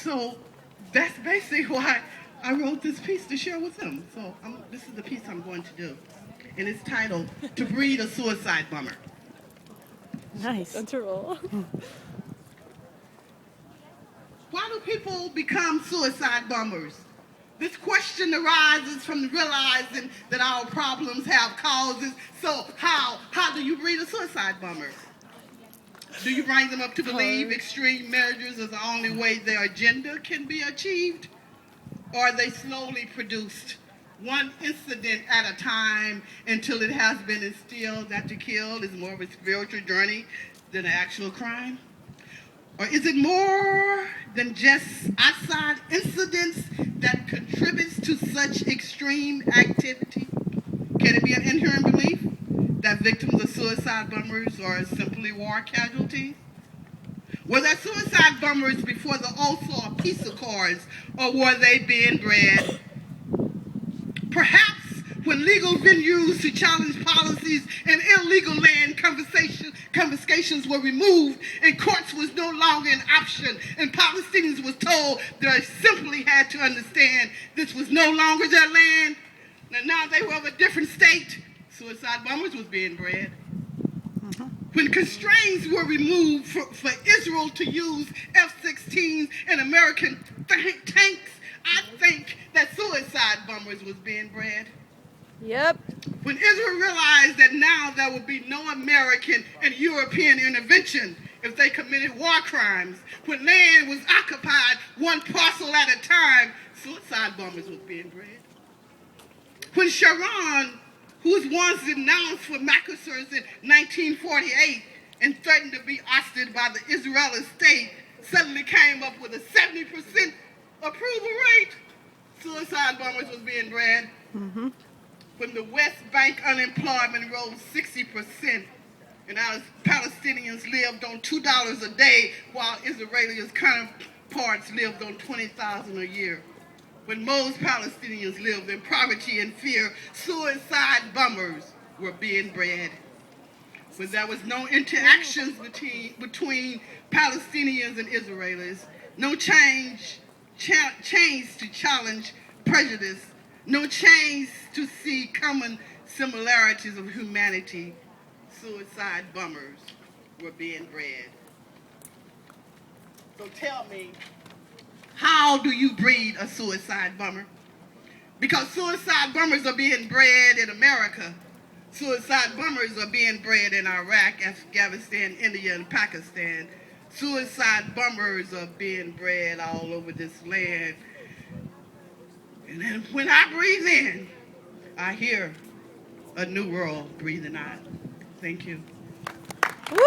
So that's basically why I wrote this piece to share with them. So this is the piece I'm going to do. And it's titled, To Breed a Suicide Bomber. Nice. That's a roll. Why do people become suicide bombers? This question arises from realizing that our problems have causes. So how do you breed a suicide bomber? Do you bring them up to believe extreme measures are the only way their agenda can be achieved? Or are they slowly produced, one incident at a time, until it has been instilled that to kill is more of a spiritual journey than an actual crime? Or is it more than just outside incidents that contributes to such extreme activity? Can it be an inherent belief that victims of suicide bombers are simply war casualties? Were there suicide bombers before the Oslo Peace Accords, or were they being bred? Perhaps when legal venues to challenge policies and illegal land confiscations were removed and courts was no longer an option and Palestinians was told they simply had to understand this was no longer their land, now they were of a different state, suicide bombers was being bred. When constraints were removed for Israel to use F-16s and American tanks, I think that suicide bombers was being bred. Yep. When Israel realized that now there would be no American and European intervention if they committed war crimes, when land was occupied one parcel at a time, suicide bombers was being bred. When Sharon, who was once denounced for massacres in 1948 and threatened to be ousted by the Israeli state, suddenly came up with a 70% approval rate, suicide bombers was being bred. When the West Bank unemployment rose 60% and our Palestinians lived on $2 a day while Israelis' counterparts lived on $20,000 a year. When most Palestinians lived in poverty and fear, suicide bombers were being bred. When there was no interactions between Palestinians and Israelis, no change to challenge prejudice, no change to see common similarities of humanity, suicide bombers were being bred. So tell me, how do you breed a suicide bomber? Because suicide bombers are being bred in America. Suicide bombers are being bred in Iraq, Afghanistan, India, and Pakistan. Suicide bombers are being bred all over this land. And then when I breathe in, I hear a new world breathing out. Thank you. Woo!